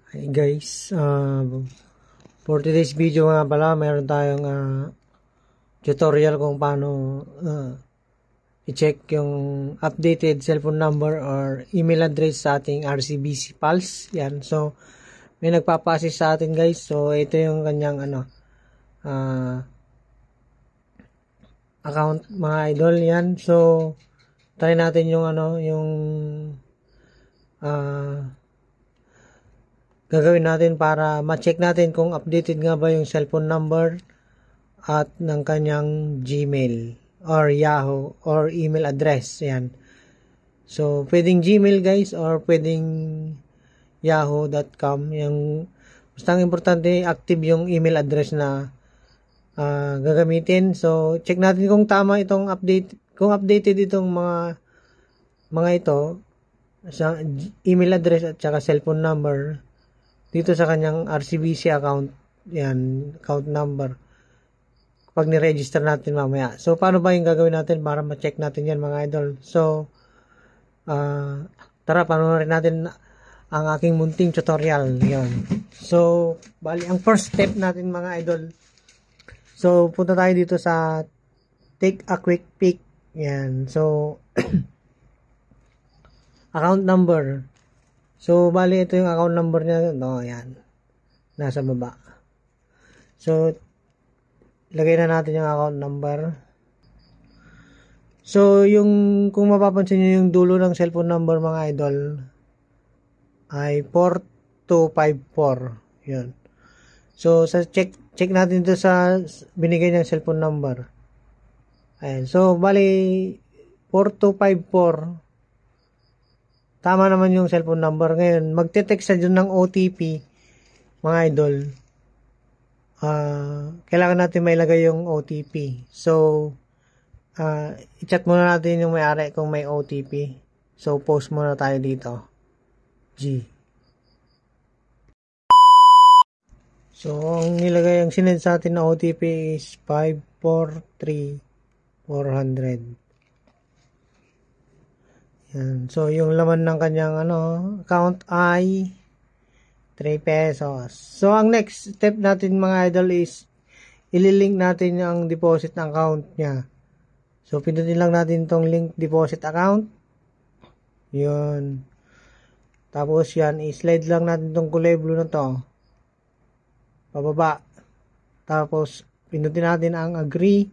Hi guys, for today's video nga pala, mayroon tayong tutorial kung paano i-check yung updated cellphone number or email address sa ating RCBC Pulse. Yan, so may nagpapa-assist sa atin guys. So ito yung kanyang account mga idol. Yan, so try natin yung gagawin natin para ma-check natin kung updated nga ba yung cellphone number at ng kanyang Gmail or Yahoo or email address. Yan. So, pwedeng Gmail guys or pwedeng yahoo.com. Yung basta importante active yung email address na gagamitin. So, check natin kung tama itong update, kung updated itong mga ito sa email address at saka cellphone number dito sa kanyang RCBC account. Yan, account number kapag ni-register natin mamaya. So paano ba yung gagawin natin para ma-check natin yan mga idol? So tara, panoorin natin ang aking munting tutorial. Yan. So bali ang first step natin mga idol, so punta tayo dito sa take a quick peek. Yan, so account number. So, bali ito yung account number niya. No, yan. Nasa baba. So, lagay na natin yung account number. So, kung mapapansin nyo yung dulo ng cellphone number mga idol ay 4254. Yun. So, check natin ito sa binigay niyang cellphone number. Ayan. So, bali 4254. Tama naman yung cellphone number. Ngayon, magte-text sa dyan ng OTP, mga idol. Kailangan natin mailagay yung OTP. So, i-chat muna natin yung may-ari kung may OTP. So, post muna tayo dito. G. So, ang nilagay, ang sinend sa atin na OTP is 543400. Yan. So, yung laman ng kanyang account ay 3 pesos. So, ang next step natin mga idol is ililink natin ang deposit account niya. So, pindutin lang natin tong link deposit account. Yun. Tapos yan, i-slide lang natin tong kulay blue na to. Pababa. Tapos, pindutin natin ang agree.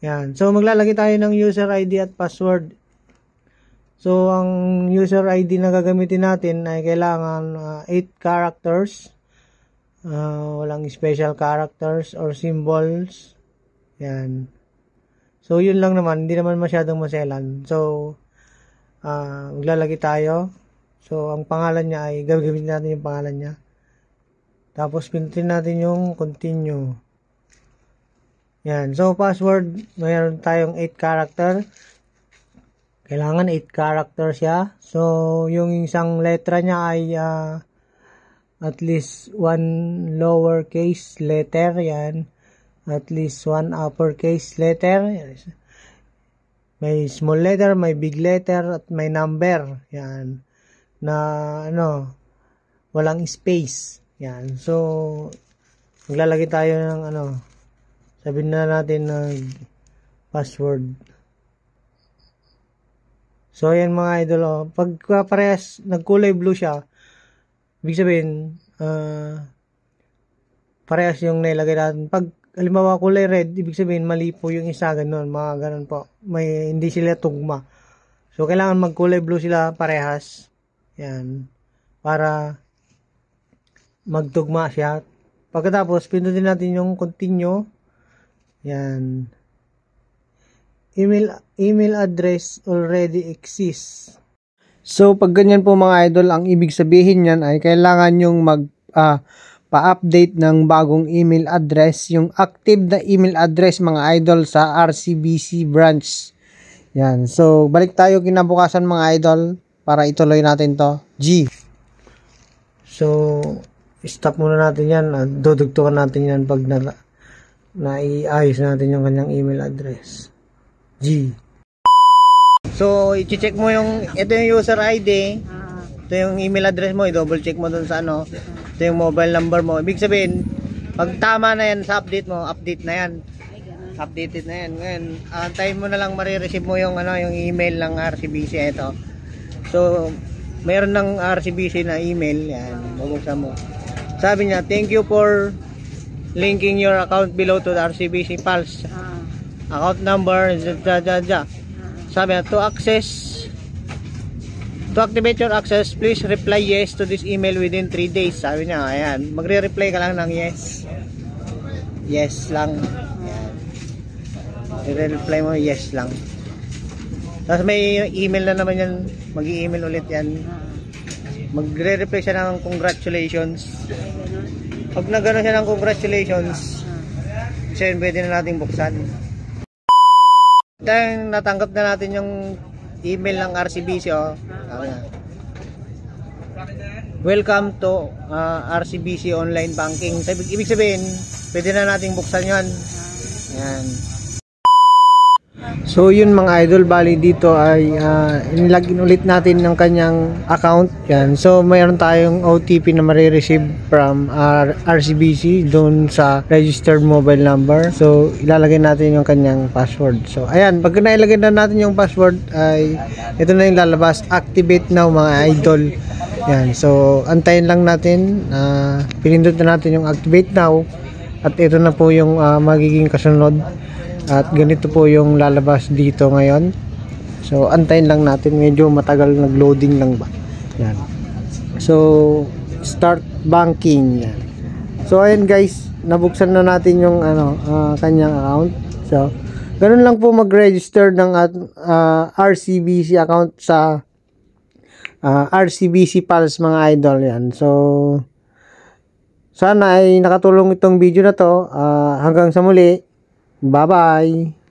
Yan. So, maglalagay tayo ng user ID at password. So, ang user ID na gagamitin natin ay kailangan 8 characters. Walang special characters or symbols. Yan. So, yun lang naman. Hindi naman masyadong maselan. So, maglalagay tayo. So, ang pangalan niya ay gagamitin natin yung pangalan niya. Tapos, pindutin natin yung continue. Yan. So, password, mayroon tayong 8 character. Kailangan 8 characters siya. So, yung isang letra niya ay at least 1 lowercase letter. Yan. At least 1 uppercase letter. May small letter, may big letter, at may number. Yan. Na, walang space. Yan. So, maglalagay tayo ng sabihin na natin ng password. So, ayan mga idol, pagka parehas nagkulay blue siya, ibig sabihin, parehas yung nailagay natin. Pag, halimbawa, kulay red, ibig sabihin, mali po yung isa, ganun, mga ganun po. Hindi sila tugma. So, kailangan magkulay blue sila parehas. Yan. Para magtugma siya. Pagkatapos, pindutin natin yung continue. Yan. Email address already exists. So, pag ganyan po mga idol, ang ibig sabihin niyan ay kailangan yung pa-update ng bagong email address, yung active na email address mga idol sa RCBC branch. Yan. So, balik tayo kinabukasan mga idol para ituloy natin to. G. So, stop muna natin yan. Dudugtukan natin yan pag naiayos natin yung kanyang email address. G. So, i-check mo ito yung user ID. Ito ito yung email address mo, i-double check mo dun sa ano. Ito yung mobile number mo. Ibig sabihin, pag tama na yan sa update mo, update na yan. Updated na yan. Ngayon, antayin mo na lang marireceive mo yung ano, yung email ng RCBC ito. So, mayroon ng RCBC na email, yan, bubuksan mo. Sabi niya, thank you for linking your account below to the RCBC Pulse. Account number, sabi niya, to activate your access, please reply yes to this email within 3 days. Sabi niya, ayan, magre-reply ka lang ng yes. Yes lang. Ayan. I-reply mo, yes lang. Tapos may email na naman yan, mag-i-email ulit yan. Magre-reply siya ng congratulations. Pag nagano siya ng congratulations, siya yun pwede na nating buksan. Dahil natanggap na natin yung email ng RCBC, oh. Welcome to RCBC Online Banking. Ibig sabihin, pwede na nating buksan yan. Ayan. So yun mga idol, bali dito ay inlogin ulit natin ng kanyang account. Yan. So mayroon tayong OTP na marireceive from RCBC doon sa registered mobile number. So ilalagay natin yung kanyang password. So ayan, pag nailagay na natin yung password ay ito na yung lalabas, activate now mga idol. Yan. So antayin lang natin, pinindot na natin yung activate now at ito na po yung magiging kasunod. At ganito po yung lalabas dito ngayon. So antayin lang natin, medyo matagal, nag-loading lang ba. Yan. So start banking. Yan. So ayan guys, nabuksan na natin yung kanyang account. So ganun lang po mag-register ng RCBC account sa RCBC Pulse mga idol. Yan. So sana ay nakatulong itong video na to. Hanggang sa muli. Bye-bye.